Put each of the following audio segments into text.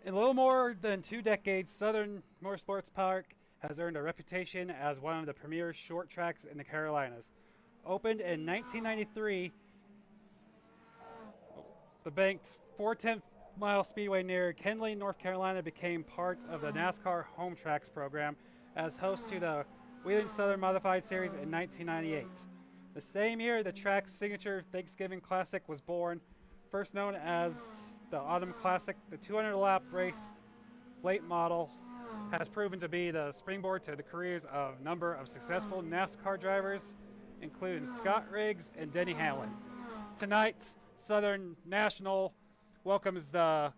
In a little more than 2 decades, Southern Motorsports Park has earned a reputation as one of the premier short tracks in the Carolinas. Opened in 1993, the banked 410-mile speedway near Kenly, North Carolina became part of the NASCAR Home Tracks program as host to the Wheeling Southern Modified Series in 1998. The same year, the track's signature Thanksgiving Classic was born, first known as the Autumn Classic. The 200-lap race late models has proven to be the springboard to the careers of a number of successful NASCAR drivers, including Scott Riggs and Denny Hamlin. Tonight, Southern National welcomes the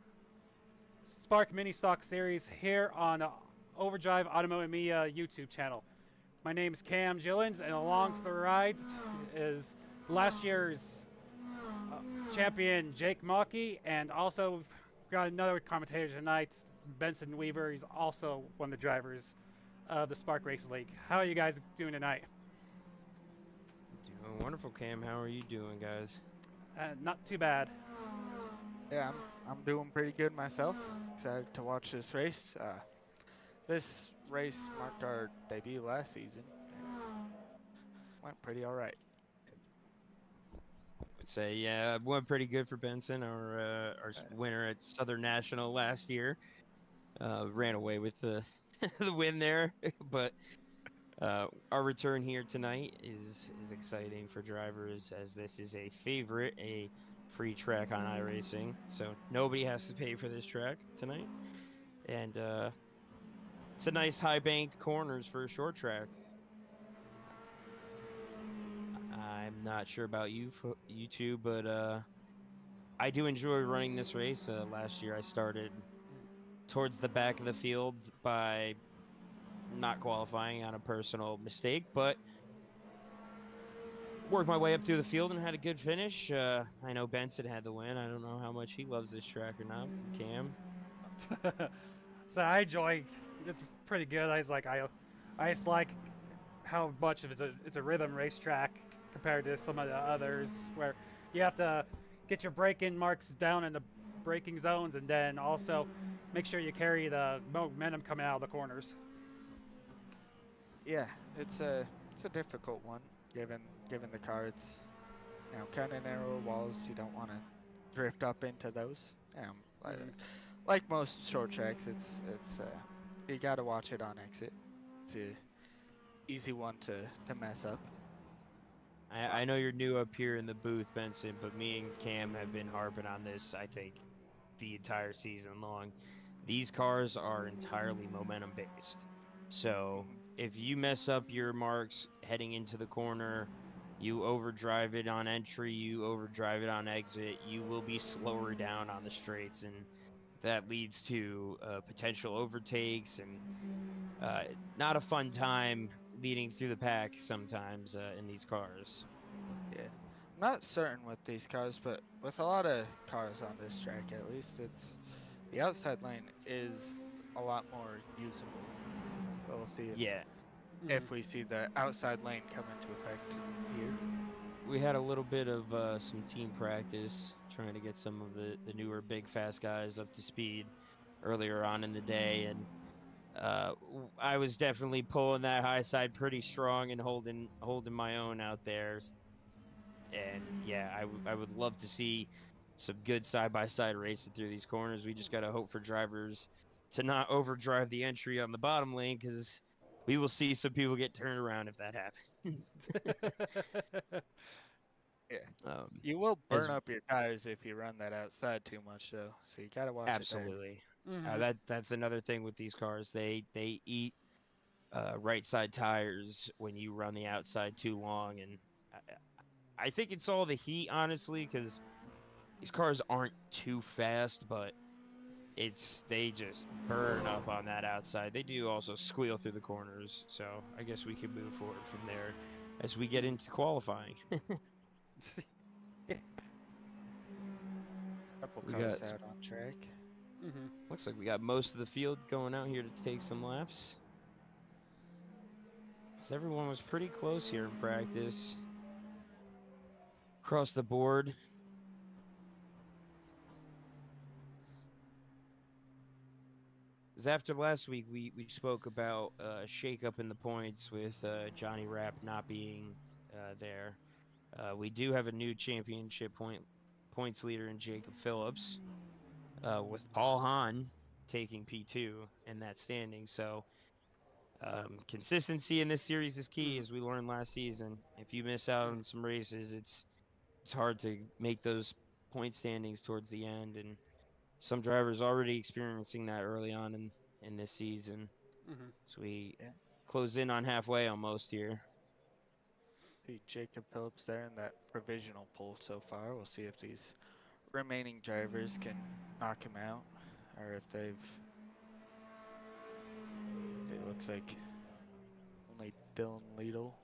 Spark Mini Stock Series here on the Overdrive Automotive Media YouTube channel. My name is Cam Gillens, and along for the rides is last year's champion Jake Mockey, and also we've got another commentator tonight, Benson Weaver. He's also one of the drivers of the Spark Race League. How are you guys doing tonight? Doing wonderful, Cam. How are you doing, guys? Not too bad. Yeah, I'm doing pretty good myself. Excited to watch this race. This race marked our debut last season and went pretty all right. Would say, yeah, went pretty good for Benson, our winner at Southern National last year. Ran away with the the win there, but our return here tonight is exciting for drivers as this is a free track on iRacing, so nobody has to pay for this track tonight, and it's a nice high banked corners for a short track. I'm not sure about you two, but I do enjoy running this race. Last year, I started towards the back of the field by not qualifying on a personal mistake, but worked my way up through the field and had a good finish. I know Benson had the win. I don't know how much he loves this track or not. Cam, So I enjoy it's pretty good. I just like how much of it's a rhythm racetrack compared to some of the others where you have to get your braking marks down in the braking zones and then also make sure you carry the momentum coming out of the corners. Yeah, it's a difficult one given the car. It's kind of narrow walls. You don't want to drift up into those. Like most short tracks, it's you got to watch it on exit. It's a easy one to mess up. I know you're new up here in the booth, Benson, but me and Cam have been harping on this, I think, the entire season long. These cars are entirely momentum based. So Mhm. if you mess up your marks heading into the corner, you overdrive it on entry, you overdrive it on exit, you will be slower down on the straights, and that leads to potential overtakes and not a fun time leading through the pack sometimes in these cars. Yeah. I'm not certain with these cars, but with a lot of cars on this track, at least, it's the outside lane is a lot more usable. So we'll see Yeah, Mm. if we see the outside lane come into effect here. we had a little bit of some team practice trying to get some of the newer big fast guys up to speed earlier on in the day, and I was definitely pulling that high side pretty strong and holding my own out there. And yeah, I would love to see some good side by side racing through these corners. We just got to hope for drivers to not overdrive the entry on the bottom lane because we will see some people get turned around if that happens. Yeah. um, You will burn as up your tires if you run that outside too much, though. So you gotta watch it there. Absolutely, Mm-hmm. that's another thing with these cars. They eat right side tires when you run the outside too long, and I, I think it's all the heat, honestly, because these cars aren't too fast, but they just burn up on that outside. They do also squeal through the corners, so I guess we can move forward from there as we get into qualifying. Couple we cars got out on track. Mm-hmm. Looks like we got most of the field going out here to take some laps. So everyone was pretty close here in practice across the board. Because after last week, we spoke about a shakeup in the points with Johnny Rapp not being there. We do have a new championship points leader in Jacob Phillips, with Paul Hahn taking P2 in that standing. So consistency in this series is key, Mhm. as we learned last season. If you miss out on some races, it's hard to make those point standings towards the end, and some drivers already experiencing that early on in this season. Mhm. So we Yeah. close in on halfway almost here. See Jacob Phillips there in that provisional pole so far. We'll see if these remaining drivers can knock him out, or if they've. It looks like only Dylan Liedl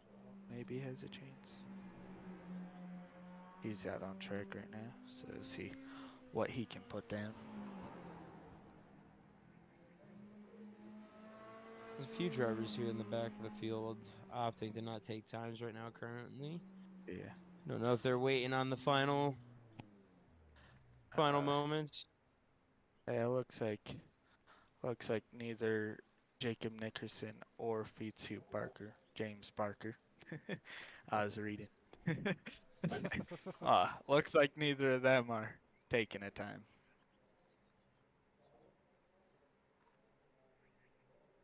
maybe has a chance. He's out on track right now, so we'll see what he can put down. There's a few drivers here in the back of the field opting to not take times right now currently. Yeah. I don't know if they're waiting on the final Uh, moments. yeah, looks like neither Jacob Nickerson or Fitzhugh Barker, James Barker. I was reading. Looks like neither of them are taking a time.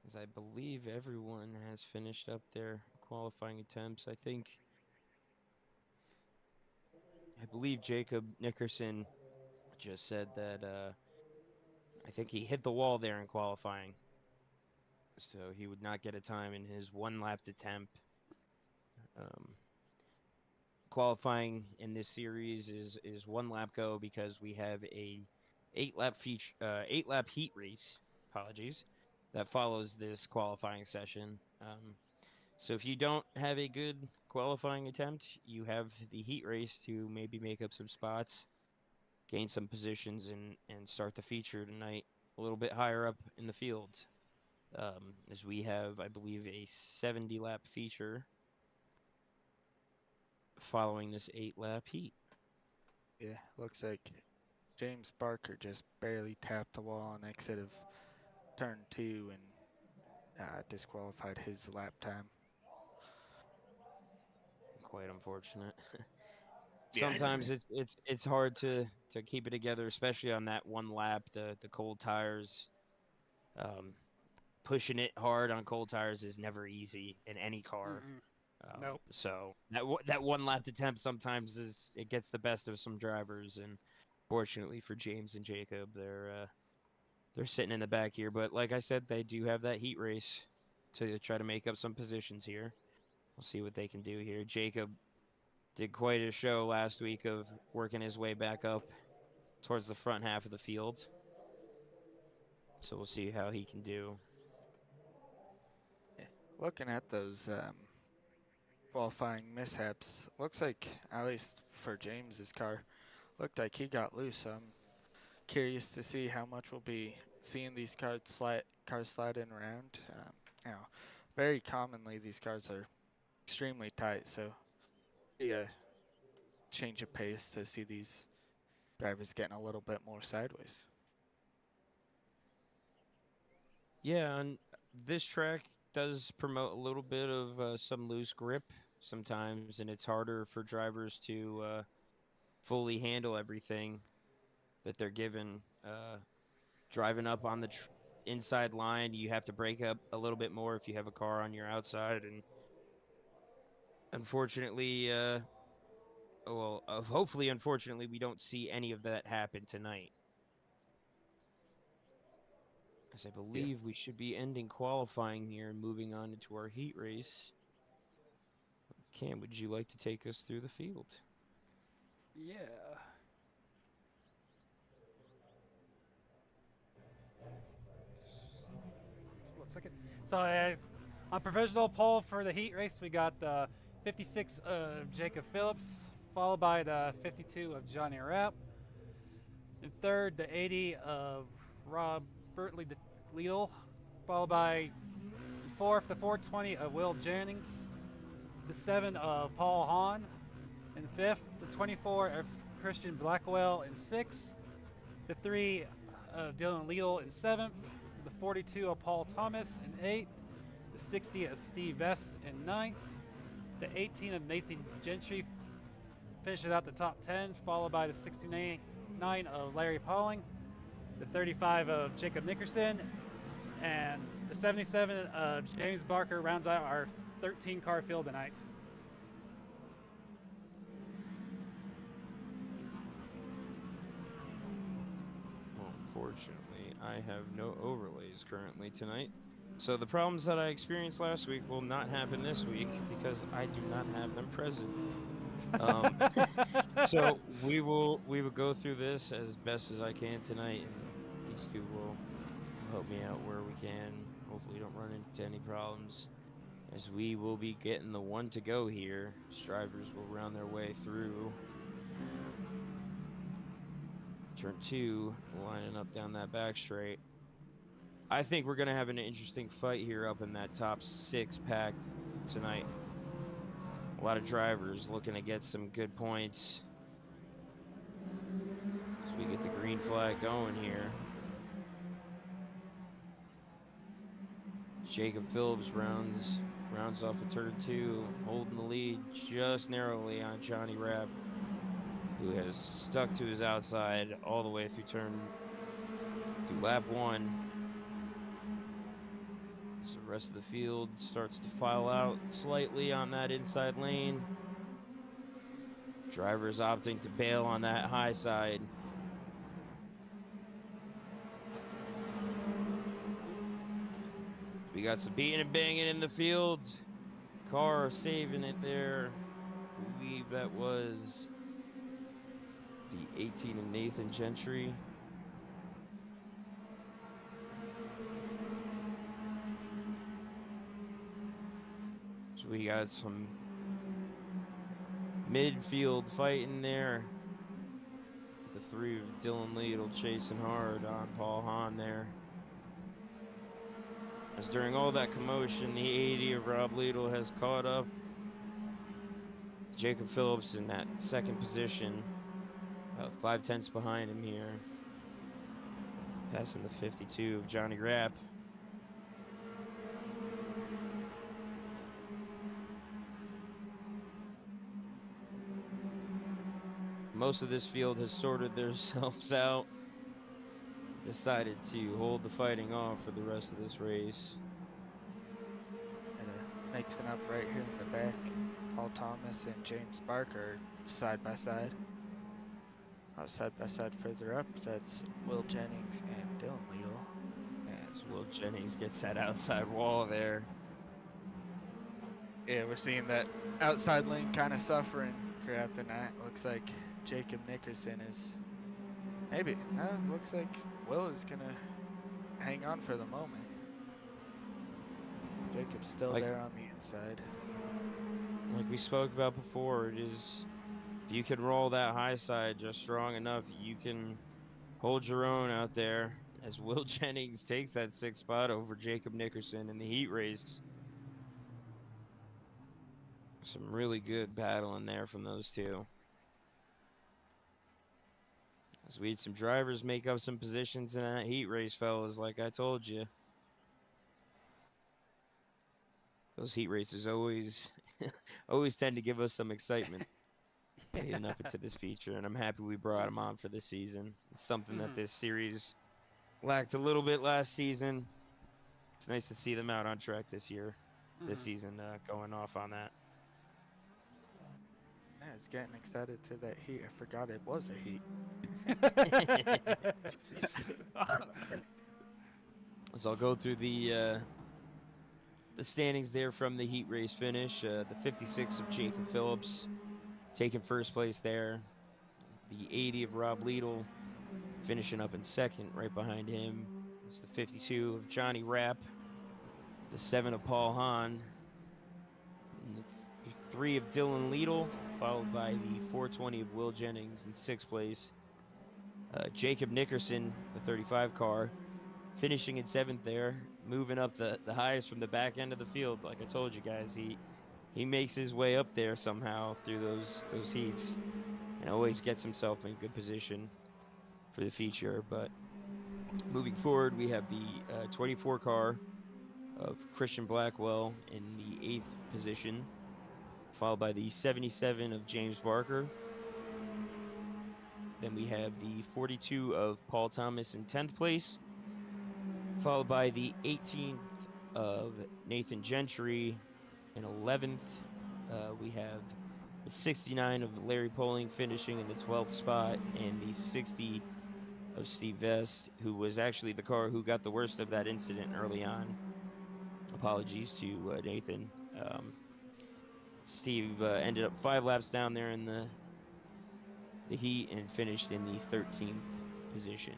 As I believe everyone has finished up their qualifying attempts. I believe Jacob Nickerson just said that I think he hit the wall there in qualifying. So he would not get a time in his one lapped attempt. Um, Qualifying in this series is one lap go, because we have a 8 lap heat race. Apologies, that follows this qualifying session. So if you don't have a good qualifying attempt, you have the heat race to maybe make up some spots, gain some positions, and start the feature tonight a little bit higher up in the field. As we have, I believe, a 70 lap feature following this 8 lap heat. Yeah, looks like James Barker just barely tapped the wall on exit of turn 2 and disqualified his lap time. Quite unfortunate. Yeah. Sometimes it's hard to keep it together, especially on that one lap. The cold tires, um, pushing it hard on cold tires is never easy in any car. Mhm. Nope. So that one lap attempt sometimes it gets the best of some drivers, and fortunately for James and Jacob, they're sitting in the back here. But like I said, they do have that heat race to try to make up some positions here. We'll see what they can do here. Jacob did quite a show last week of working his way back up towards the front half of the field. So we'll see how he can do. Yeah. Looking at those qualifying mishaps, looks like, at least for James's car, looked like he got loose. I'm curious to see how much we'll be seeing these cars sliding around. Very commonly these cars are extremely tight, so yeah, change of pace to see these drivers getting a little bit more sideways. Yeah, and this track does promote a little bit of some loose grip sometimes, and it's harder for drivers to fully handle everything that they're given. Driving up on the inside line, you have to brake up a little bit more if you have a car on your outside, and unfortunately, hopefully, unfortunately, we don't see any of that happen tonight. As I Yeah. believe we should be ending qualifying here and moving on into our heat race. Cam, would you like to take us through the field? Yeah. 1 second. So on provisional pole for the heat race, we got the 56 of Jacob Phillips, followed by the 52 of Johnny Rapp. In third, the 80 of Robert Liedl, followed by fourth, the 420 of Will Jennings, the 7 of Paul Hahn. In fifth, the 24 of Christian Blackwell. In sixth, the 3 of Dylan Liedl. In seventh, The 42 of Paul Thomas in 8th. The 60 of Steve Vest in 9th. The 18 of Nathan Gentry finishes out the top 10, followed by the 69 of Larry Pauling, the 35 of Jacob Nickerson, and the 77 of James Barker rounds out our 13-car field tonight. Well, unfortunately, I have no overlays currently tonight. So the problems that I experienced last week will not happen this week because I do not have them present. So we will go through this as best as I can tonight, and these two will help me out where we can. Hopefully, don't run into any problems, as we will be getting the one to go here. Drivers will round their way through turn 2, lining up down that back straight. I think we're gonna have an interesting fight here up in that top 6 pack tonight. A lot of drivers looking to get some good points as we get the green flag going here. Jacob Phillips rounds off of turn 2, holding the lead just narrowly on Johnny Rapp, who has stuck to his outside all the way through lap 1. So the rest of the field starts to file out slightly on that inside lane. Drivers opting to bail on that high side. We got some beating and banging in the field. Car saving it there. I believe that was the 18 of Nathan Gentry. So we got some midfield fighting there. The 3 of Dylan Lidl chasing hard on Paul Hahn there. As during all that commotion, the 80 of Rob Lidl has caught up. Jacob Phillips in that second position, about 5/10 behind him here. Passing the 52 of Johnny Rapp. Most of this field has sorted themselves out, decided to hold the fighting off for the rest of this race. And mixing up right here in the back, Paul Thomas and James Barker side by side. Side by side further up, that's Will Jennings and Dylan Lidl. And As Will Jennings gets that outside wall there. yeah, we're seeing that outside lane kind of suffering throughout the night. Looks like Jacob Nickerson is looks like Will is gonna hang on for the moment. Jacob's still there on the inside. Like we spoke about before, it is, if you can roll that high side just strong enough, you can hold your own out there, as Will Jennings takes that 6th spot over Jacob Nickerson in the heat race. Some really good battle in there from those two. As we had some drivers make up some positions in that heat race, fellas, like I told you. Those heat races always tend to give us some excitement leading up into this feature, and I'm happy we brought them on for this season. It's something that this series lacked a little bit last season. It's nice to see them out on track this year, this season, going off on that. Yeah, it's getting excited to that heat. I forgot it was a heat. So I'll go through the standings there from the heat race finish. The 56 of Jacob Phillips taking first place there. The 80 of Rob Lidl finishing up in 2nd. Right behind him is the 52 of Johnny Rapp. The 7 of Paul Hahn. And the 3 of Dylan Lidl, followed by the 420 of Will Jennings in 6th place. Jacob Nickerson, the 35 car, finishing in 7th there, moving up the highest from the back end of the field. Like I told you guys, he makes his way up there somehow through those heats, and always gets himself in good position for the feature. But Moving forward, we have the 24 car of Christian Blackwell in the 8th position, followed by the 77 of James Barker. Then we have the 42 of Paul Thomas in 10th place, followed by the 18th of Nathan Gentry in 11th. We have the 69 of Larry Poling finishing in the 12th spot, and the 60 of Steve Vest, who was actually the car who got the worst of that incident early on. Apologies to Nathan. Steve ended up 5 laps down there in the heat and finished in the 13th position.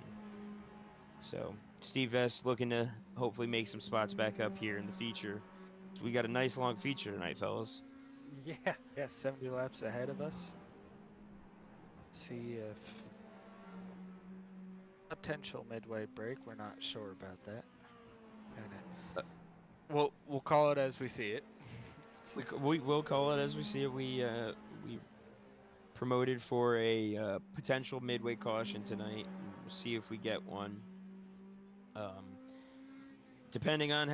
So Steve Vest looking to hopefully make some spots back up here in the feature. So we got a nice long feature tonight, fellas. Yeah. Yeah, 70 laps ahead of us. See if potential midway break. We're not sure about that. We'll call it as we see it. We will call it as we see it. We promoted for a potential midway caution tonight. We'll see if we get one. Depending on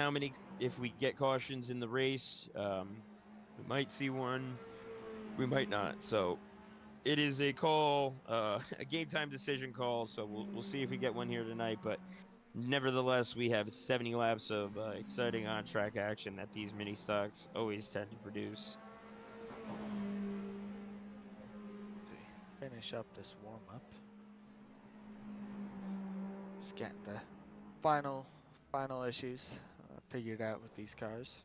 if we get cautions in the race, we might see one, we might not. So it is a call, a game time decision call. So we'll see if we get one here tonight. But nevertheless, we have 70 laps of exciting on-track action that these mini stocks always tend to produce. Finish up this warm-up. Just getting the final issues figured out with these cars.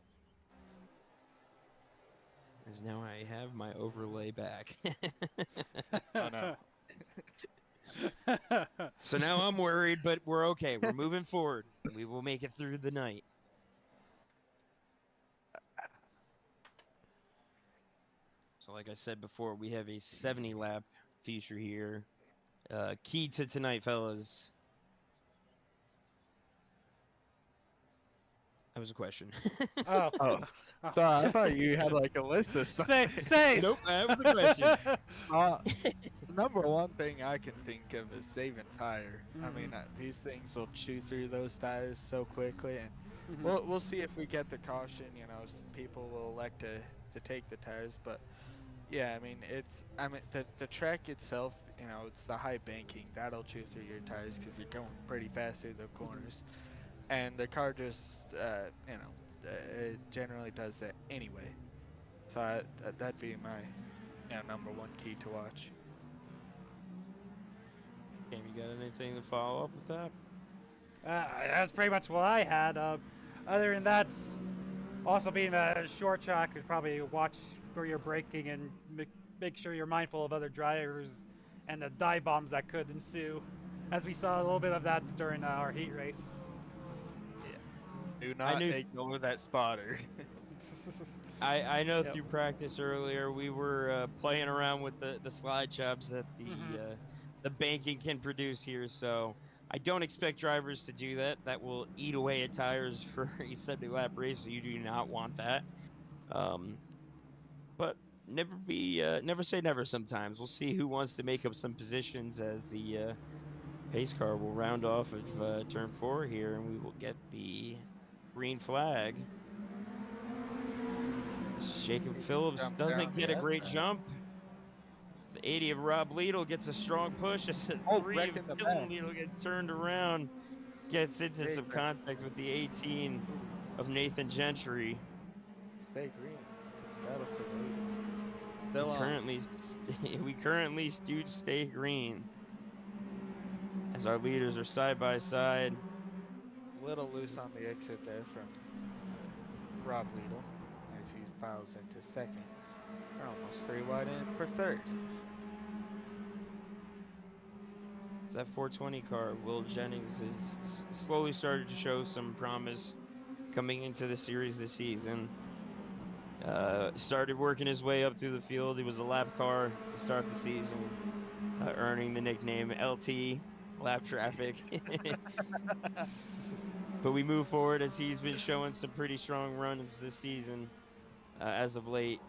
As now I have my overlay back. Oh no. So now I'm worried, but we're okay. We're moving forward. We will make it through the night. So like I said before, we have a 70-lap feature here. Key to tonight, fellas. That was a question. Oh. Oh. Sorry, I thought you had like a list of stuff. Say. Nope, that was a question. Number one thing I can think of is saving tire. I mean, Mhm. these things will chew through those tires so quickly, and we'll see if we get the caution. You know, people will elect to take the tires, but yeah, I mean the track itself. You know, it's the high banking that'll chew through your tires because you're going pretty fast through the corners, and the car just it generally does that anyway. So that'd be my number one key to watch. Cam, you got anything to follow up with that? That's pretty much what I had. Other than that, also being a short track is probably watch where you're braking and make sure you're mindful of other drivers and the dive bombs that could ensue, as we saw a little bit of that during our heat race. Do not ignore that spotter. I know Yep. through practice earlier we were playing around with the slide jobs that the banking can produce here, so I don't expect drivers to do that. That will eat away at tires for a 70-lap race, so you do not want that. But never say never sometimes. We'll see who wants to make up some positions as the pace car will round off of turn 4 here, and we will get the green flag. Jacob Phillips doesn't get a great jump. The 80 of Rob Liedl gets a strong push. As the 3 of Dylan Liedl gets turned around, gets into some contact with the 18 of Nathan Gentry. Stay green. It's battle for the leaders. Still we currently do stay green. As our leaders are side by side. A little loose on the exit there from Rob Liedl as he files into second. We're almost 3 wide in for third. It's that 420 car. Will Jennings has slowly started to show some promise coming into the series this season. Started working his way up through the field. He was a lap car to start the season, earning the nickname LT, Lap Traffic. But we move forward as he's been showing some pretty strong runs this season as of late,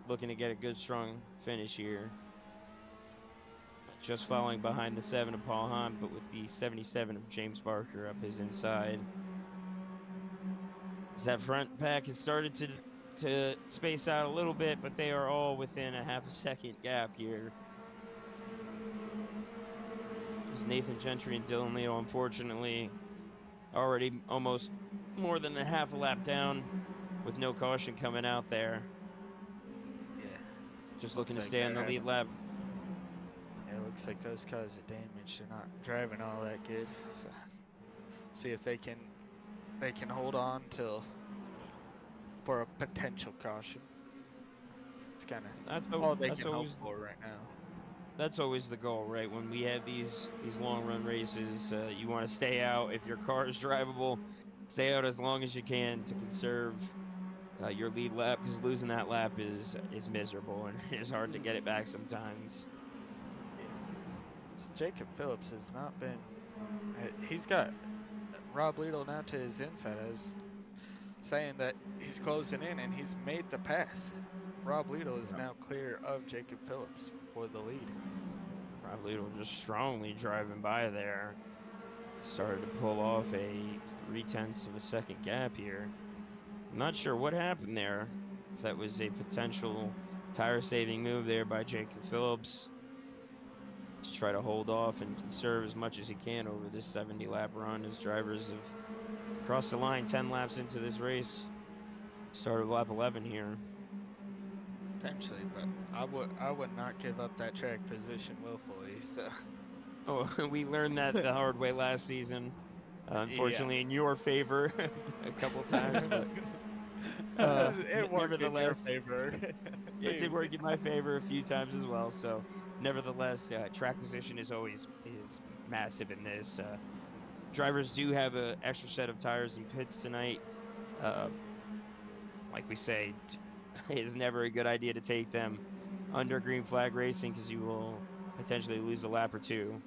looking to get a good strong finish here. just following behind the 7 of Paul Hahn, but with the 77 of James Barker up his inside. As that front pack has started to space out a little bit, but they are all within a half a second gap here. As Nathan Gentry and Dylan Leo, unfortunately, already almost more than a half a lap down with no caution coming out there. Yeah. Just looking to Looks like stay on the they're lead having- lap. Yeah, it looks like those cars are damaged. They're not driving all that good. So see if they can hold on till for a potential caution. It's kind of all they that's can hope always for right now. that's always the goal, right? When we have these long run races, you want to stay out. If your car is drivable, stay out as long as you can to conserve your lead lap, because losing that lap is miserable and it is hard to get it back sometimes. Jacob Phillips has not been. He's got Rob Lidl now to his inside, as saying that he's closing in and he's made the pass. Rob Lidl is now clear of Jacob Phillips for the lead. Rob Lidl just strongly driving by there. Started to pull off a 0.3 of a second gap here. I'm not sure what happened there. If that was a potential tire-saving move there by Jacob Phillips to try to hold off and conserve as much as he can over this 70-lap run, as drivers have crossed the line 10 laps into this race. Start of lap 11 here. Potentially, but I would not give up that track position willfully. So. Oh, we learned that the hard way last season. Unfortunately, in your favor a couple times, but it worked in your nevertheless, favor. it did work in my favor a few times as well. So, nevertheless, track position is massive in this. Drivers do have an extra set of tires in pits tonight. Like we say, it is never a good idea to take them under green flag racing, because you will potentially lose a lap or two.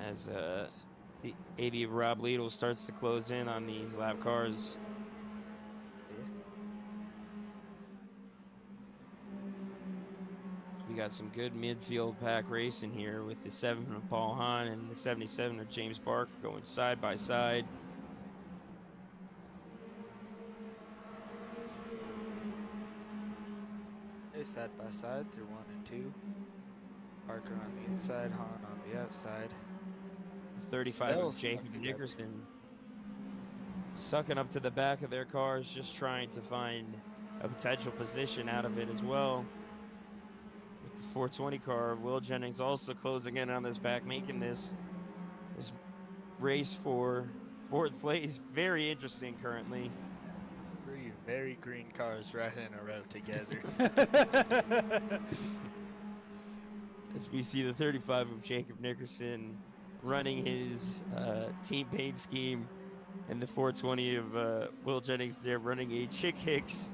As the 80 of Rob Lidl starts to close in on these lap cars. We got some good midfield pack racing here with the 7 of Paul Hahn and the 77 of James Barker going side by side. Side by side through 1 and 2. Parker on the inside, Hahn on the outside. 35 Still of Jacob stuck together. Nickerson sucking up to the back of their cars, just trying to find a potential position out of it as well. With the 420 car, Will Jennings also closing in on this pack, making this race for 4th place very interesting currently. 3 very green cars right in a row together. As we see the 35 of Jacob Nickerson running his team paint scheme, and the 420 of Will Jennings there running a Chick Hicks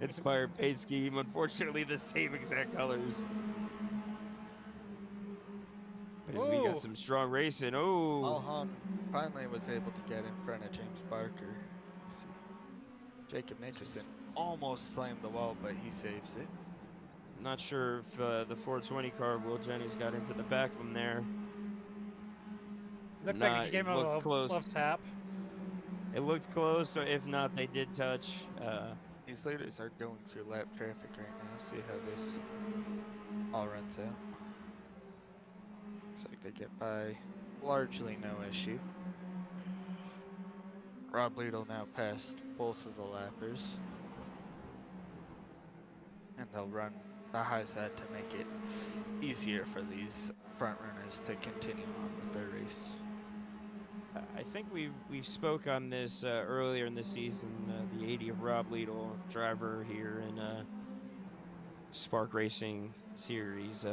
inspired paint scheme. Unfortunately, the same exact colors. But we got some strong racing. Paul Hahn finally was able to get in front of James Barker. Let's see. Jacob Nickerson almost slammed the wall, but he saves it. Not sure if the 420 car Will Jennings got into the back from there. Looked like he gave him a little tap. It looked close, so if not, they did touch. These leaders are going through lap traffic right now. See how this all runs out. Looks like they get by largely no issue. Rob Lidl now passed both of the lappers. And they'll run the high side to make it easier for these front runners to continue on with their race. I think we've spoke on this earlier in the season. The 80 of Rob Lidl, driver here in Spark Racing Series,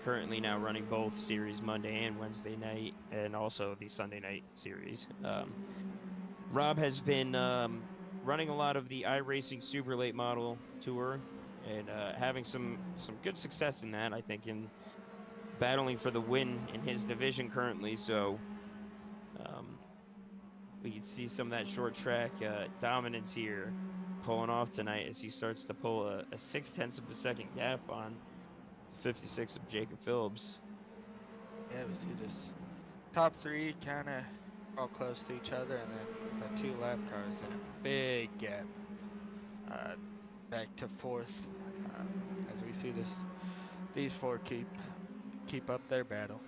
currently now running both series Monday and Wednesday night, and also the Sunday night series. Rob has been running a lot of the iRacing Super Late Model Tour, and having some good success in that, I think, in battling for the win in his division currently. So we can see some of that short track dominance here pulling off tonight, as he starts to pull a 0.6 of a second gap on 56 of Jacob Phillips. Yeah, we see this top three kind of all close to each other, and then the two lap cars in a big gap back to fourth. As we see these four keep up their battle.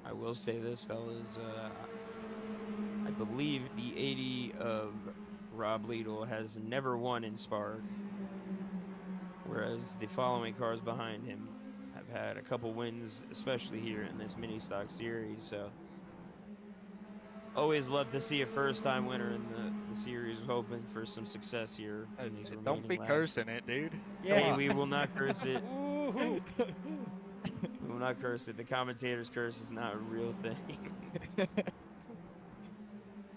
I will say this, fellas. I believe the 80 of Rob Liedl has never won in Spark, whereas the following cars behind him have had a couple wins, especially here in this mini stock series. So always love to see a first-time winner in the series. Hoping for some success here in these remaining Don't be laps. cursing it, dude. Yeah. Hey, we will not curse it. Ooh. We will not curse it. The commentator's curse is not a real thing.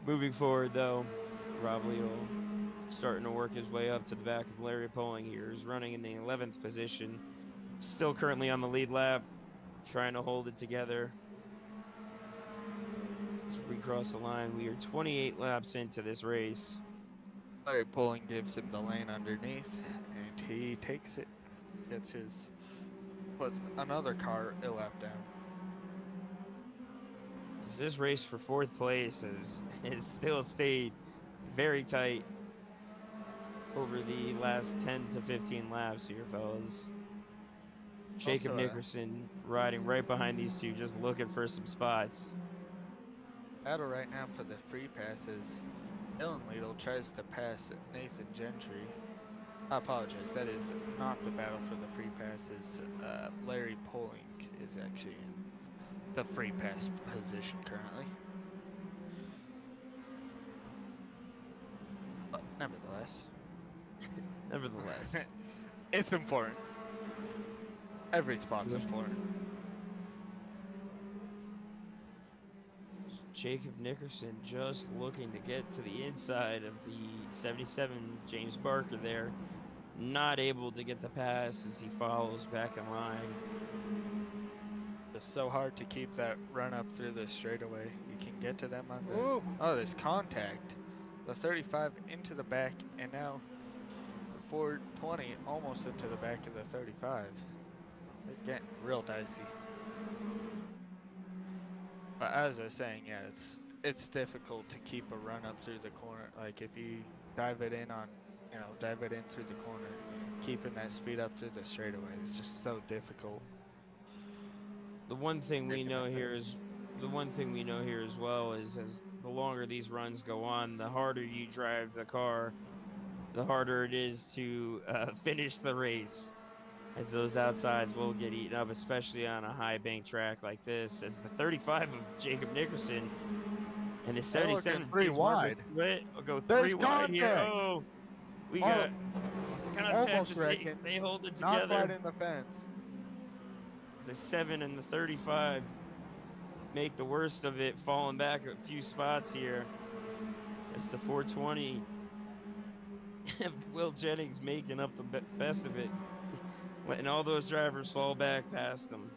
Moving forward, though, Rob Liedl starting to work his way up to the back of Larry Poling here. He's running in the 11th position. Still currently on the lead lap, trying to hold it together. As we cross the line, we are 28 laps into this race. Larry Pulling gives him the lane underneath, and he takes it. Puts another car a lap down. As this race for fourth place has still stayed very tight over the last 10 to 15 laps here, fellas. Jacob Also, Nickerson riding right behind these two, just looking for some spots. Battle right now for the free passes. Dylan Liedl tries to pass Nathan Gentry. I apologize, that is not the battle for the free passes. Larry Poling is actually in the free pass position currently. But nevertheless, it's important. Every spot's important. Jacob Nickerson just looking to get to the inside of the 77 James Barker there. Not able to get the pass as he follows back in line. It's so hard to keep that run up through the straightaway. You can get to them on the... Ooh. Oh, there's contact. The 35 into the back, and now the 420 almost into the back of the 35. They're getting real dicey. But as I was saying, yeah, it's difficult to keep a run up through the corner. Like if you dive it in through the corner, keeping that speed up through the straightaway, it's just so difficult. The one thing we know here as well is as the longer these runs go on, the harder you drive the car, the harder it is to finish the race, as those outsides will get eaten up, especially on a high bank track like this. As the 35 of Jacob Nickerson and the 77 three wide. Will go There's 3 wide here. contact. Oh, we got contact. Almost As wrecking. they hold it Not together. right in the fence. The 7 and the 35 make the worst of it, falling back a few spots here. It's the 420. Will Jennings making up the best of it, letting all those drivers fall back past them.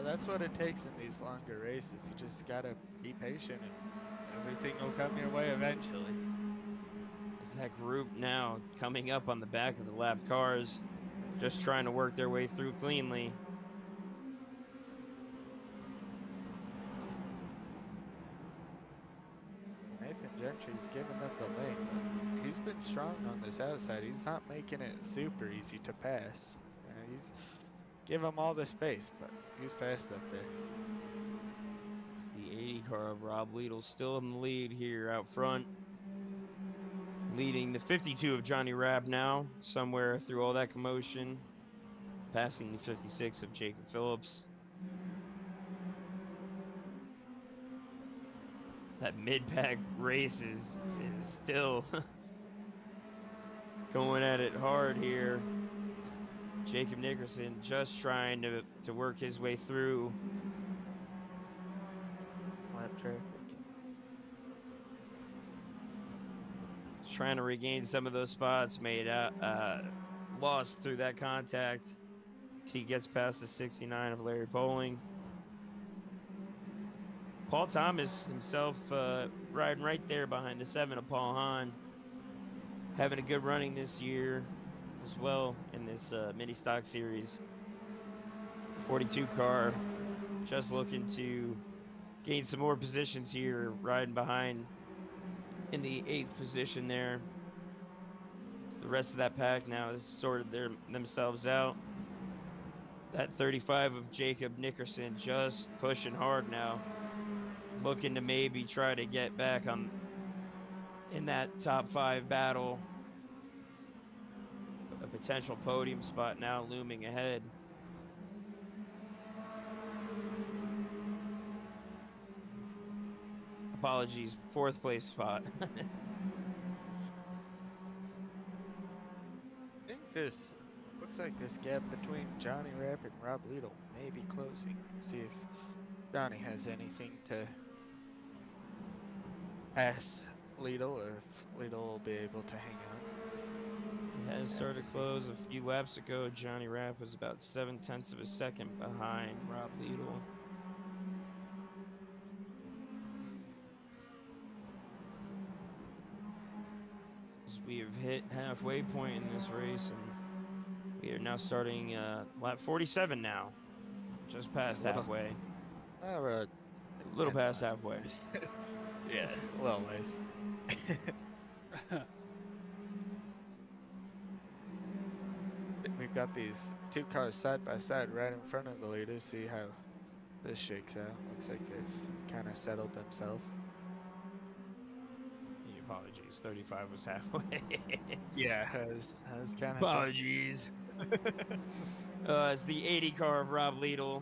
That's what it takes in these longer races. You just gotta be patient, and everything will come your way eventually. As that group now coming up on the back of the lapped cars, just trying to work their way through cleanly. Nathan Gentry's giving them the lane, but he's been strong on this outside. He's not making it super easy to pass. He's give him all the space, but he's fast up there. It's the 80 car of Rob Liedl still in the lead here out front. Leading the 52 of Johnny Rabb now, somewhere through all that commotion. Passing the 56 of Jacob Phillips. That mid-pack race is still going at it hard here. Jacob Nickerson just trying to work his way through. Lap traffic. Trying to regain some of those spots made out, lost through that contact. He gets past the 69 of Larry Poling. Paul Thomas himself riding right there behind the 7 of Paul Hahn. having a good running this year as well in this mini stock series. 42 car, just looking to gain some more positions here, riding behind in the 8th position there. So the rest of that pack now has sorted themselves out. That 35 of Jacob Nickerson just pushing hard now, looking to maybe try to get back in that top 5 battle. A potential podium spot now looming ahead. Apologies, 4th place spot. I think this looks like this gap between Johnny Rapp and Rob Lidl may be closing. See if Johnny has anything to ask Lidl, or if Lidl will be able to hang on. It has started to close a few laps ago. Johnny Rapp was about 0.7 of a second behind Rob Lidl. As we have hit halfway point in this race, and we are now starting lap 47 now, just past halfway. We're A little past halfway. Yeah, a little ways. We've got these 2 cars side by side right in front of the leaders. See how this shakes out. Looks like they've kind of settled themselves. Apologies, 35 was halfway. Yeah, I was kind of. Apologies. It's the 80 car of Rob Lidl.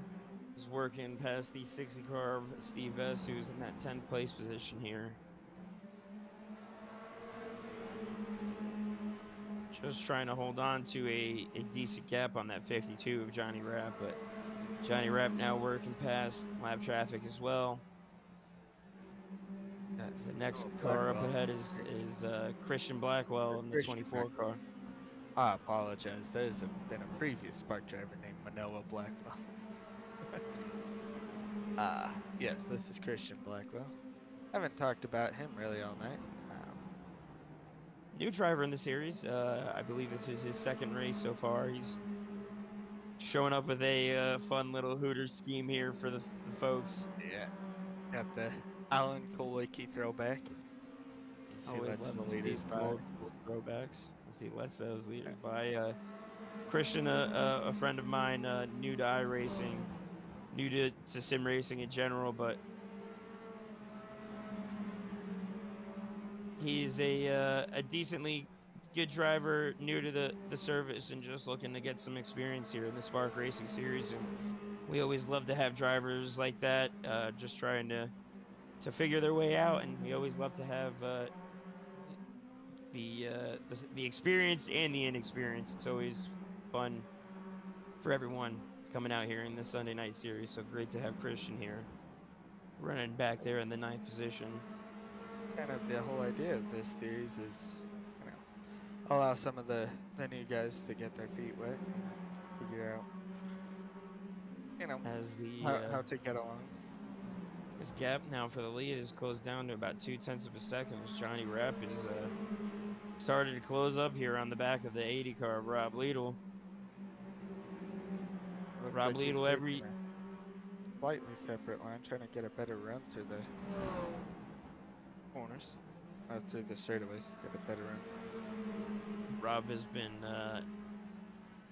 Is working past the 60 car of Steve Vess, who's in that 10th place position here. Just trying to hold on to a decent gap on that 52 of Johnny Rapp, but Johnny Rapp now working past lap traffic as well. The next car up ahead is Christian Blackwell in the 24 car. I apologize. There's been a previous Spark driver named Manoa Blackwell. Yes, this is Christian Blackwell. Haven't talked about him really all night. New driver in the series. I believe this is his 2nd race so far. He's showing up with a fun little Hooters scheme here for the folks. Yeah. Got the Alan Kulwicki throwback. Always love the leaders old school throwbacks. Let's see, lets those leaders by. Christian, a friend of mine, new to iRacing, new to sim racing in general, but he's a decently good driver, new to the service, and just looking to get some experience here in the Spark Racing Series. And we always love to have drivers like that, just trying to figure their way out. And we always love to have the experience and the inexperience. It's always fun for everyone coming out here in the Sunday night series. So great to have Christian here, running back there in the 9th position. Kind of the whole idea of this series is, allow some of the new guys to get their feet wet, figure out, as the how to get along. This gap now for the lead is closed down to about 0.2 of a second, as Johnny Rapp is started to close up here on the back of the 80 car of Rob Lidl. Rob Lidl every slightly separate line, trying to get a better run through the corners, through the straightaways, get a better run. Rob has been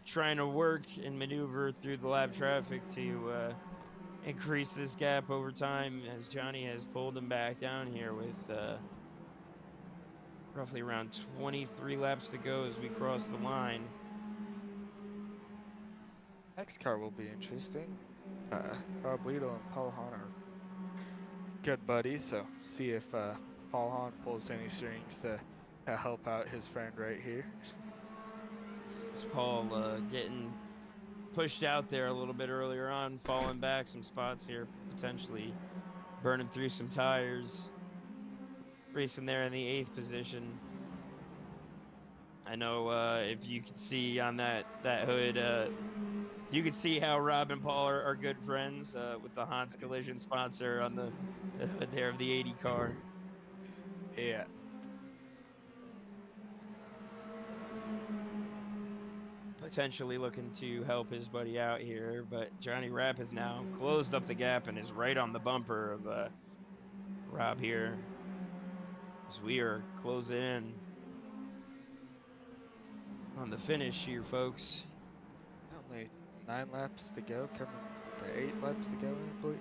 trying to work and maneuver through the lap traffic to increase this gap over time, as Johnny has pulled him back down here with roughly around 23 laps to go as we cross the line. Next car will be interesting. Rob Lidl and Paul Hahn are good buddies, so see if Paul Hahn pulls any strings to help out his friend right here. It's Paul getting pushed out there a little bit earlier on, falling back some spots here, potentially burning through some tires. Racing there in the 8th position. I know if you can see on that hood, you can see how Rob and Paul are good friends with the Hans Collision sponsor on the hood there of the 80 car. Yeah. potentially looking to help his buddy out here, but Johnny Rapp has now closed up the gap and is right on the bumper of Rob here, as we are closing in on the finish here, folks. Only 9 laps to go, coming to 8 laps to go, I believe.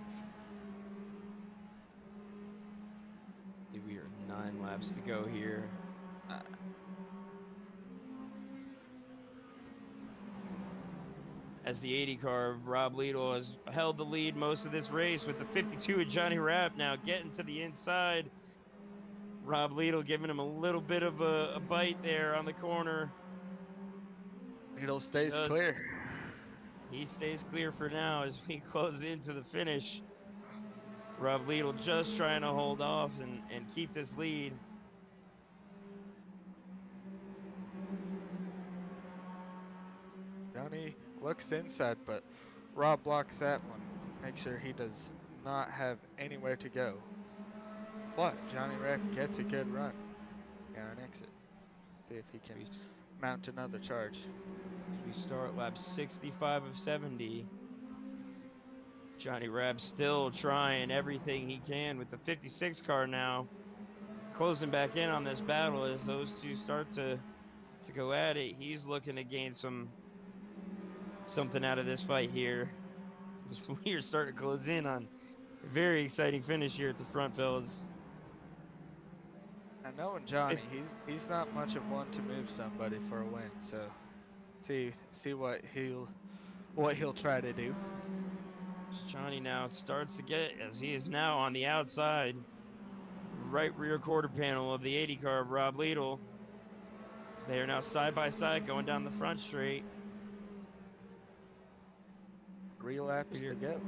We are 9 laps to go here. As the 80 car of Rob Liedl has held the lead most of this race, with the 52 of Johnny Rapp now getting to the inside. Rob Liedl giving him a little bit of a bite there on the corner. Liedl stays clear. He stays clear for now as we close into the finish. Rob Liedl just trying to hold off and keep this lead. Johnny looks inside, but Rob blocks that one. Make sure he does not have anywhere to go. But Johnny Rapp gets a good run. An exit. See if he can mount another charge. As we start lap 65 of 70. Johnny Rapp still trying everything he can with the 56 car now. Closing back in on this battle as those two start to go at it. He's looking to gain something out of this fight here. We are starting to close in on a very exciting finish here at the front, fellas. I know Johnny, he's not much of one to move somebody for a win, so see what he'll try to do. Johnny now starts to get, as he is now on the outside right rear quarter panel of the 80 car of Rob Liedl. They are now side by side going down the front straight. 3 laps to go.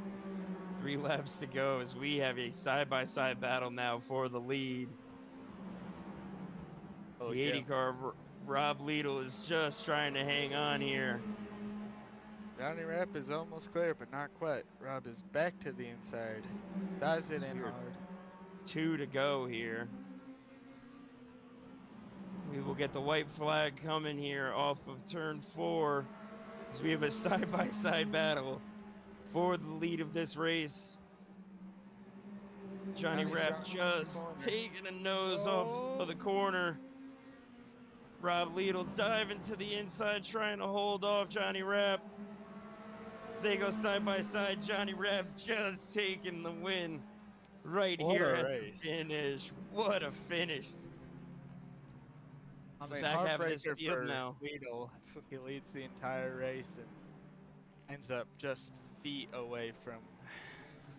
3 laps to go as we have a side by side battle now for the lead. The 80 car of Rob Liedl is just trying to hang on here. Johnny Rapp is almost clear, but not quite. Rob is back to the inside. Dives it in hard. 2 to go here. We will get the white flag coming here off of turn 4 as we have a side-by-side battle for the lead of this race. Johnny Rapp just taking a nose off of the corner. Rob Liedl diving to the inside, trying to hold off Johnny Rapp. As they go side by side, Johnny Rapp just taking the win right here at the finish. What a finish. It's the back half of this field now. Liedl. He leads the entire race and ends up just feet away from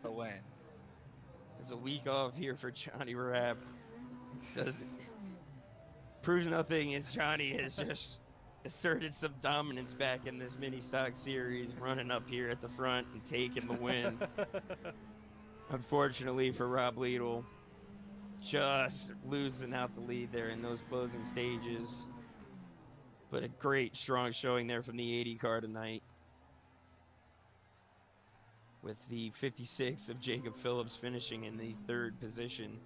a win. There's a week off here for Johnny Rapp. Proves nothing as Johnny has just asserted some dominance back in this mini stock series, running up here at the front and taking the win. Unfortunately for Rob Liedl, just losing out the lead there in those closing stages. But a great, strong showing there from the 80 car tonight, with the 56 of Jacob Phillips finishing in the 3rd position.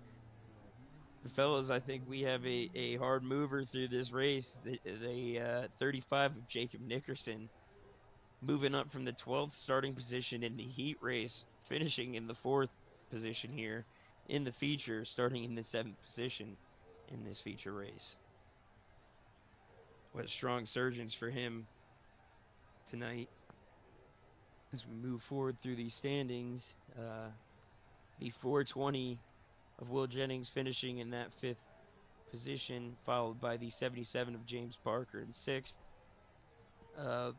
The fellas, I think we have a hard mover through this race. The 35 of Jacob Nickerson moving up from the 12th starting position in the heat race, finishing in the 4th position here in the feature, starting in the 7th position in this feature race. What strong surgeons for him tonight. As we move forward through these standings, the 420 of Will Jennings finishing in that 5th position, followed by the 77 of James Parker in 6th.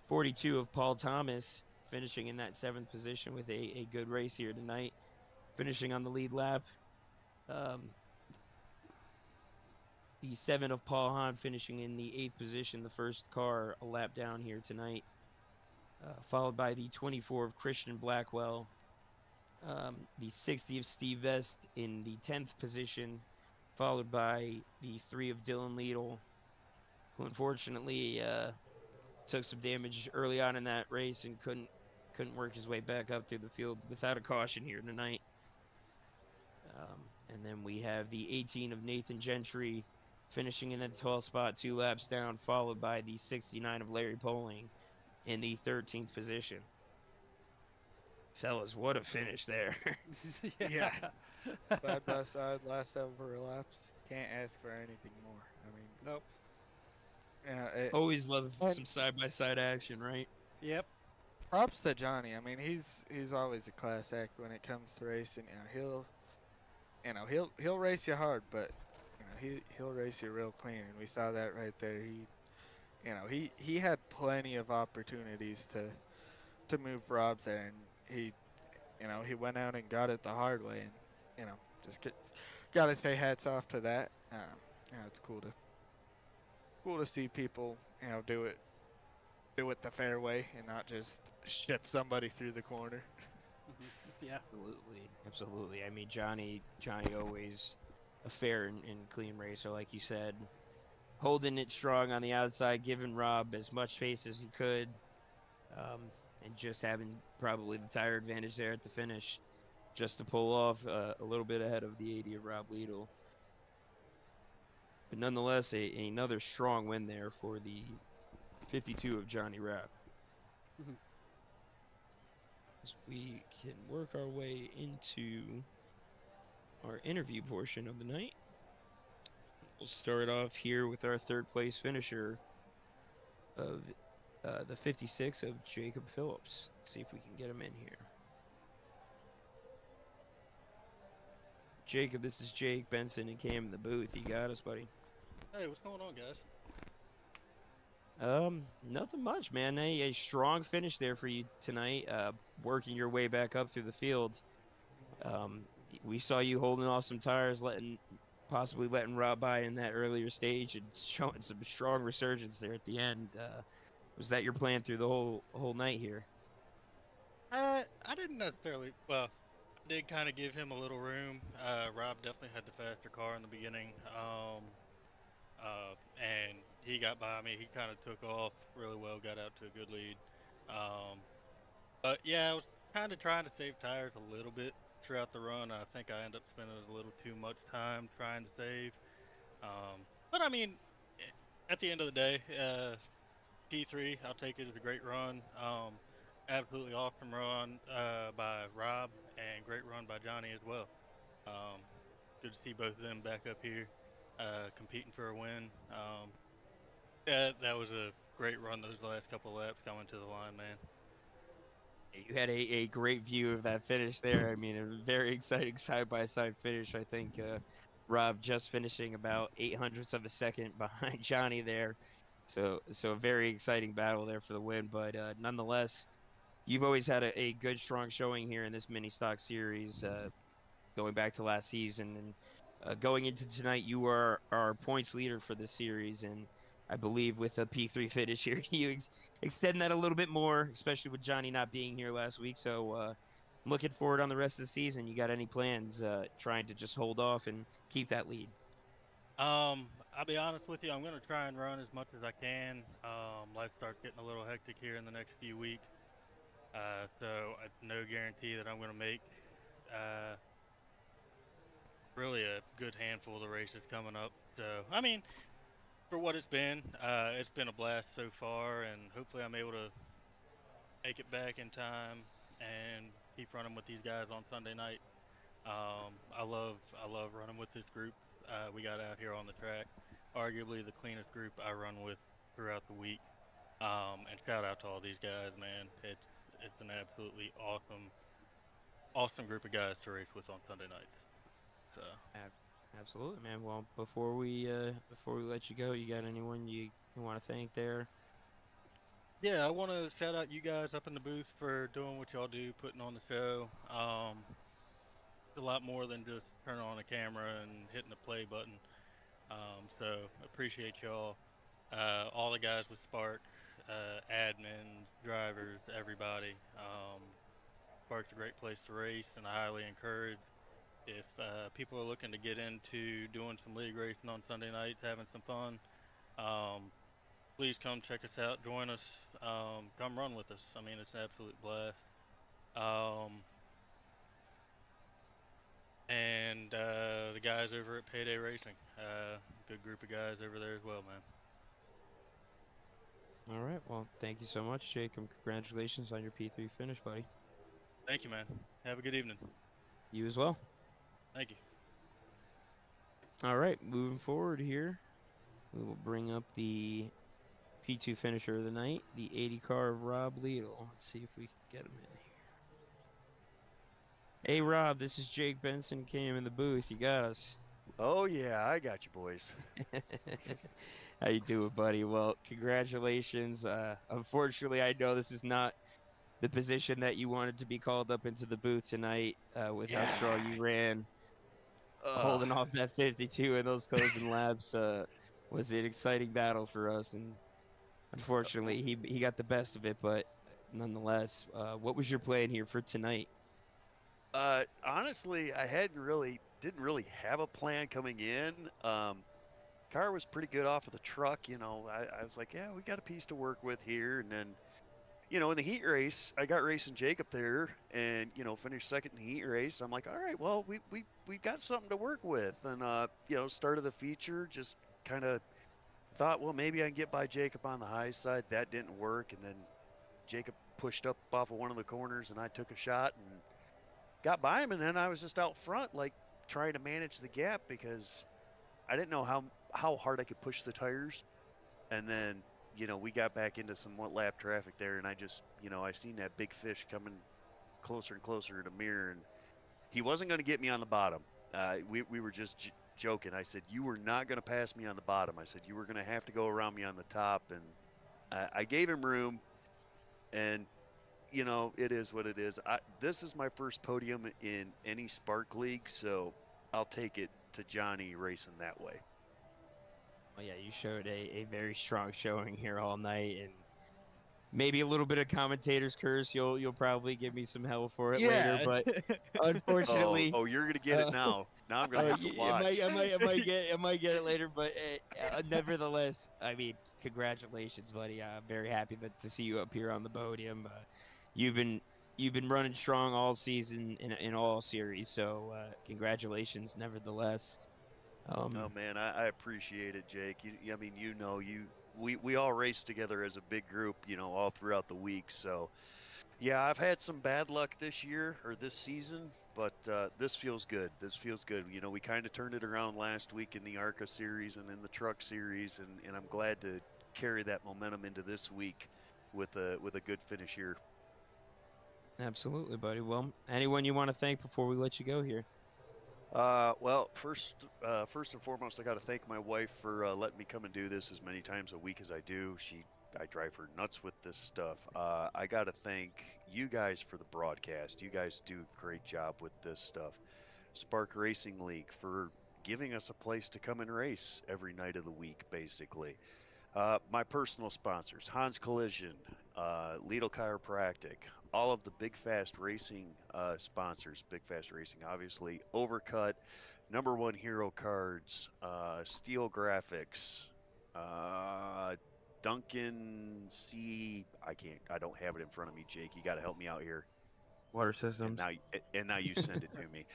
42 of Paul Thomas finishing in that 7th position with a good race here tonight, finishing on the lead lap. The 7 of Paul Hahn finishing in the 8th position, the first car a lap down here tonight. Followed by the 24 of Christian Blackwell. The 60 of Steve Vest in the 10th position, followed by the 3 of Dylan Liedl, who unfortunately took some damage early on in that race and couldn't work his way back up through the field without a caution here tonight. And then we have the 18 of Nathan Gentry finishing in the 12th spot, 2 laps down, followed by the 69 of Larry Poling, in the 13th position. Fellas, what a finish there. Yeah. Side by side, last several laps. Can't ask for anything more. I mean, Nope. yeah. Always love And some side-by-side action, right? Yep. props to Johnny. I mean, he's always a class act when it comes to racing. He'll race you hard, but he'll race you real clean, and we saw that right there. He had plenty of opportunities to move Rob there, and he went out and got it the hard way, and just gotta say hats off to that. It's cool to see people do it the fair way and not just ship somebody through the corner. Yeah. Absolutely. I mean, Johnny always a fair and clean racer, like you said, holding it strong on the outside, giving Rob as much space as he could, and just having probably the tire advantage there at the finish, just to pull off a little bit ahead of the 80 of Rob Liedel. But nonetheless, another strong win there for the 52 of Johnny Rapp. As we can work our way into our interview portion of the night, we'll start off here with our third place finisher of the 56 of Jacob Phillips. Let's see if we can get him in here. Jacob, this is Jake Benson and Cam in the booth. You got us, buddy. Hey, what's going on, guys? Nothing much, man. A strong finish there for you tonight. Working your way back up through the field. We saw you holding off some tires, possibly letting Rob by in that earlier stage, and showing some strong resurgence there at the end. Was that your plan through the whole night here? I didn't necessarily. Well, I did kind of give him a little room. Rob definitely had the faster car in the beginning. And he got by me. He kind of took off really well, got out to a good lead. But yeah, I was kind of trying to save tires a little bit throughout the run. I think I ended up spending a little too much time trying to save. But I mean, at the end of the day, P3, I'll take it as a great run. Absolutely awesome run by Rob and great run by Johnny as well. Um, Good to see both of them back up here competing for a win. Yeah, that was a great run those last couple of laps coming to the line, man. You had a great view of that finish there. I mean, a very exciting side-by-side finish. I think Rob just finishing about 800ths of a second behind Johnny there. So a very exciting battle there for the win. But nonetheless, you've always had a good, strong showing here in this mini stock series, going back to last season. And going into tonight, you were our points leader for the series. And I believe with a P3 finish here, you extend that a little bit more, especially with Johnny not being here last week. So I'm looking forward on the rest of the season. You got any plans trying to just hold off and keep that lead? I'll be honest with you, I'm gonna try and run as much as I can. Life starts getting a little hectic here in the next few weeks. So no guarantee that I'm gonna make uh, really a good handful of the races coming up. So I mean, for what it's been a blast so far, and hopefully I'm able to make it back in time and keep running with these guys on Sunday night. I love running with this group we got out here on the track. Arguably the cleanest group I run with throughout the week. And shout out to all these guys, man. It's an absolutely awesome group of guys to race with on Sunday nights. So Absolutely, man. Well, before we let you go, you got anyone you want to thank there? yeah, I want to shout out you guys up in the booth for doing what y'all do, putting on the show. It's a lot more than just turning on a camera and hitting the play button. So appreciate y'all. All the guys with Spark, admins, drivers, everybody. Spark's a great place to race, and I highly encourage if people are looking to get into doing some league racing on Sunday nights, having some fun. Um, Please come check us out, join us, come run with us. I mean, it's an absolute blast. Um, and The guys over at Payday Racing, good group of guys over there as well, man. All right. Well, thank you so much, Jacob. Congratulations on your P3 finish, buddy. Thank you, man. Have a good evening. You as well. Thank you. All right. Moving forward here, we will bring up the P2 finisher of the night, the 80 car of Rob Lidl. Let's see if we can get him in here. Hey, Rob, this is Jake Benson. Came in the booth. You got us. Oh yeah, I got you, boys. How you doing, buddy? Well, congratulations. Unfortunately, I know this is not the position that you wanted to be called up into the booth tonight with how strong you ran. Holding off that 52 in those closing laps was an exciting battle for us, and unfortunately, he got the best of it. But nonetheless, what was your plan here for tonight? Honestly, I didn't really have a plan coming in. Car was pretty good off of the truck. I was like, yeah, we got a piece to work with here. And then, in the heat race, I got racing Jacob there, and finished second in the heat race. I'm like, all right, well, we got something to work with. And started the feature, just kind of thought, well, maybe I can get by Jacob on the high side. That didn't work, and then Jacob pushed up off of one of the corners, and I took a shot and got by him, and then I was just out front, like trying to manage the gap because I didn't know how hard I could push the tires. And then we got back into some lap traffic there, and I just I seen that big fish coming closer and closer to Mirror, and he wasn't going to get me on the bottom. We were just joking. I said, you were not going to pass me on the bottom. I said you were going to have to go around me on the top, and I gave him room, and it is what it is. This is my first podium in any Spark League, so I'll take it to Johnny racing that way. Well, yeah, you showed a very strong showing here all night, and maybe a little bit of commentator's curse. You'll probably give me some hell for it later, but unfortunately, you're gonna get it now. Now I'm gonna have to watch. I might get it later, but nevertheless, I mean, congratulations, buddy. I'm very happy to see you up here on the podium. You've been running strong all season in all series, so congratulations, nevertheless. Oh man, I appreciate it, Jake. I mean, we all race together as a big group, all throughout the week. So yeah, I've had some bad luck this year or this season, but this feels good. This feels good. We kind of turned it around last week in the ARCA series and in the truck series, and I'm glad to carry that momentum into this week with a good finish here. Absolutely, buddy. Well, anyone you want to thank before we let you go here? Well, first and foremost, I got to thank my wife for letting me come and do this as many times a week as I do. I drive her nuts with this stuff. I got to thank you guys for the broadcast. You guys do a great job with this stuff. Spark Racing League for giving us a place to come and race every night of the week, basically. My personal sponsors, Hans Collision, Lidl Chiropractic, all of the Big Fast Racing sponsors, Big Fast Racing, obviously, Overcut, Number One Hero Cards, Steel Graphics, Duncan C. I don't have it in front of me, Jake. You got to help me out here. Water systems. And now you send it to me.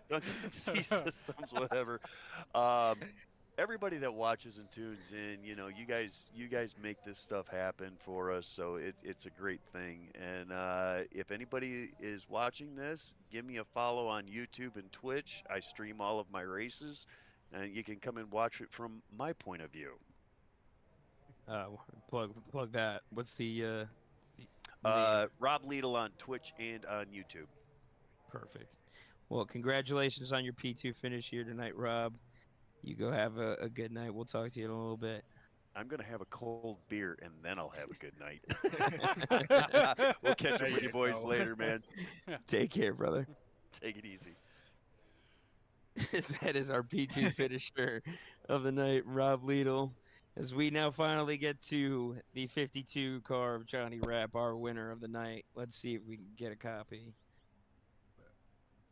Duncan C Systems, whatever. Everybody that watches and tunes in, you guys make this stuff happen for us, so it's a great thing. And if anybody is watching this, give me a follow on YouTube and Twitch. I stream all of my races, and you can come and watch it from my point of view. Plug that. What's the name? Rob Lidl on Twitch and on YouTube. Perfect. Well, congratulations on your P2 finish here tonight, Rob. You go have a good night. We'll talk to you in a little bit. I'm going to have a cold beer, and then I'll have a good night. We'll catch up with you boys later, man. Take care, brother. Take it easy. That is our P2 finisher of the night, Rob Lidl. As we now finally get to the 52 car of Johnny Rapp, our winner of the night. Let's see if we can get a copy.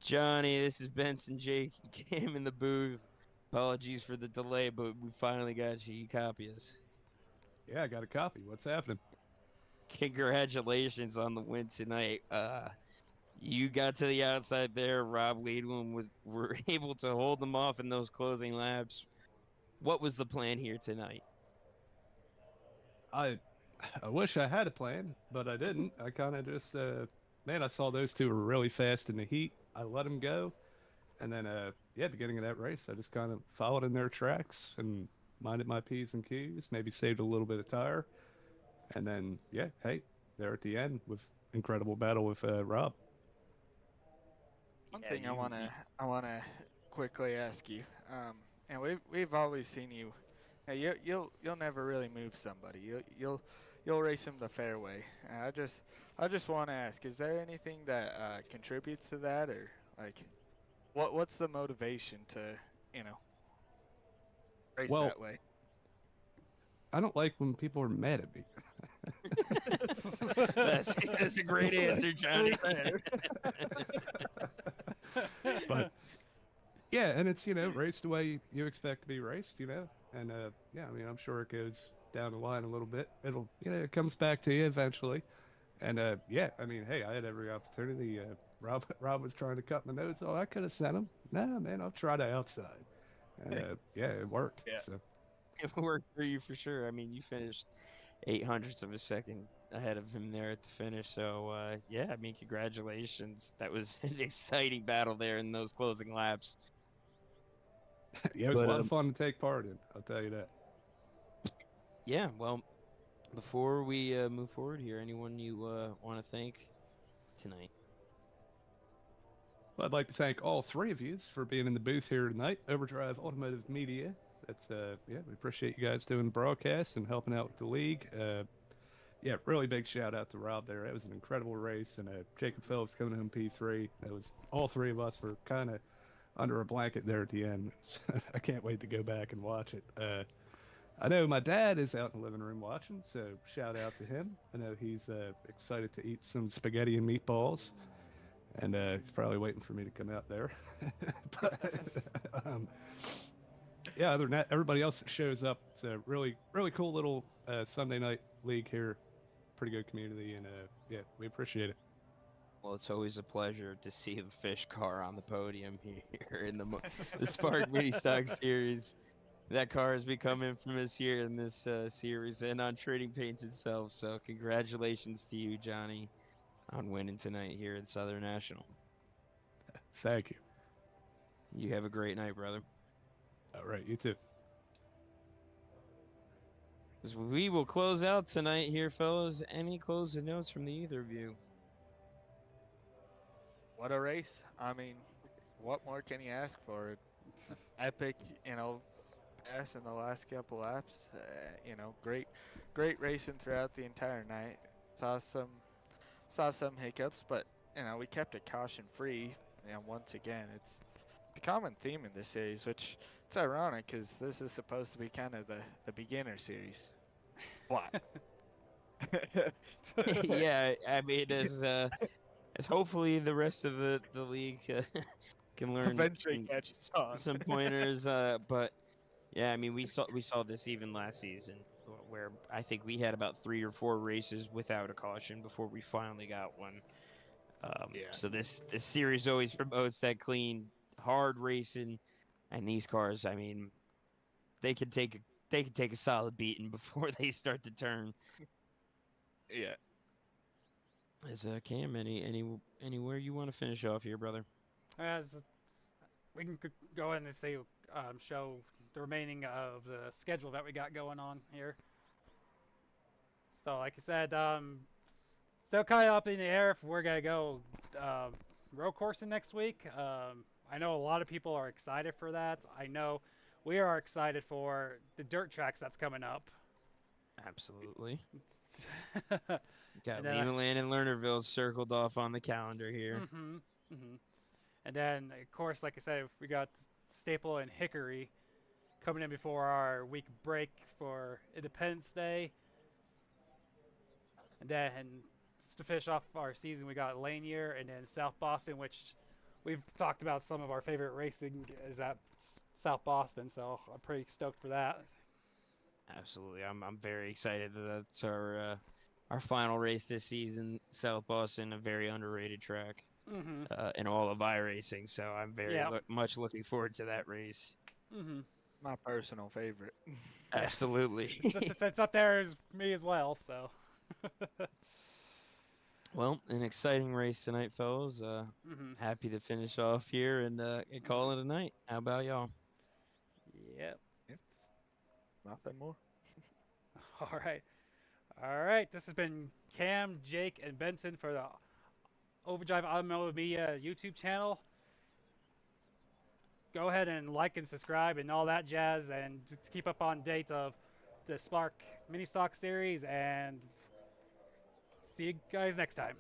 Johnny, this is Benson Jake Cam in the booth. Apologies for the delay, but we finally got you. You copy us. Yeah, I got a copy. What's happening? Congratulations on the win tonight. You got to the outside there. Rob Lidl were able to hold them off in those closing laps. What was the plan here tonight? I wish I had a plan, but I didn't. I kind of just, man, I saw those two were really fast in the heat. I let them go, and then, yeah, beginning of that race, I just kind of followed in their tracks and minded my p's and q's. Maybe saved a little bit of tire, and then, yeah, hey, there at the end with incredible battle with Rob. One Yeah, thing I wanna quickly ask you, and we've always seen you. You'll never really move somebody. You'll race them the fair way. And I just want to ask, is there anything that contributes to that, or like what's the motivation to you know race Well, that way? I don't like when people are mad at me. that's a great answer, Johnny. But yeah, and it's raced the way you expect to be raced, and yeah, I mean, I'm sure it goes down the line a little bit. It'll it comes back to you eventually, and yeah, I mean, hey, I had every opportunity. Rob was trying to cut my nose off. I could have sent him. Nah, man, I'll try the outside, and yeah, it worked. Yeah. So It worked for you for sure. I mean, you finished 800ths of a second ahead of him there at the finish. So yeah, I mean, congratulations. That was an exciting battle there in those closing laps. yeah, it was But a lot of fun to take part in. I'll tell you that. yeah, well, before we move forward here, anyone you want to thank tonight? Well, I'd like to thank all three of you for being in the booth here tonight. Overdrive Automotive Media. That's yeah, we appreciate you guys doing the broadcast and helping out with the league. Yeah, really big shout out to Rob there. It was an incredible race, and Jacob Phillips coming home P3. It was all three of us were kind of under a blanket there at the end. I can't wait to go back and watch it. I know my dad is out in the living room watching, so shout out to him. I know he's excited to eat some spaghetti and meatballs, and he's probably waiting for me to come out there. But, yeah, other than that, everybody else that shows up, it's a really, really cool little Sunday night league here. Pretty good community, and yeah, we appreciate it. Well, it's always a pleasure to see the fish car on the podium here in the Spark Mini Stock Series. That car has become infamous here in this series and on Trading Paints itself. So congratulations to you, Johnny, on winning tonight here at Southern National. Thank you. You have a great night, brother. All right, you too. As we will close out tonight here, fellas. Any closing notes from the either of you? What a race! I mean, what more can you ask for? Epic, pass in the last couple laps. Great racing throughout the entire night. Saw some hiccups, but we kept it caution free. Once again, it's a common theme in this series, which it's ironic because this is supposed to be kind of the beginner series. What? Yeah, I mean, as hopefully the rest of the league can learn Eventually catches on. some pointers. But yeah, I mean, we saw this even last season, where I think we had about 3 or 4 races without a caution before we finally got one. Yeah. So this series always promotes that clean, hard racing, and these cars, I mean, they can take a solid beating before they start to turn. Yeah. As Cam, anywhere you want to finish off here, brother? As we can go ahead and say, show the remaining of the schedule that we got going on here. So, like I said, still kind of up in the air if we're gonna go road coursing next week. I know a lot of people are excited for that. I know we are excited for the dirt tracks that's coming up. Absolutely. Got And then, Leland and Lernerville circled off on the calendar here. And then, of course, like I said, we got Staple and Hickory coming in before our week break for Independence Day. And then to finish off our season, we got Lanier and then South Boston, which we've talked about some of our favorite racing is at South Boston, so I'm pretty stoked for that. Absolutely, I'm very excited that that's our final race this season. South Boston, a very underrated track in all of iRacing, so I'm very much looking forward to that race. My personal favorite. Absolutely. It's up there as me as well. So. Well, an exciting race tonight, fellas. Happy to finish off here and call it a night. How about y'all? Yep. Nothing more. All right. All right. This has been Cam, Jake, and Benson for the Overdrive Automotive Media YouTube channel. Go ahead and like and subscribe and all that jazz, and just keep up on date of the Spark Mini Stock Series. And see you guys next time.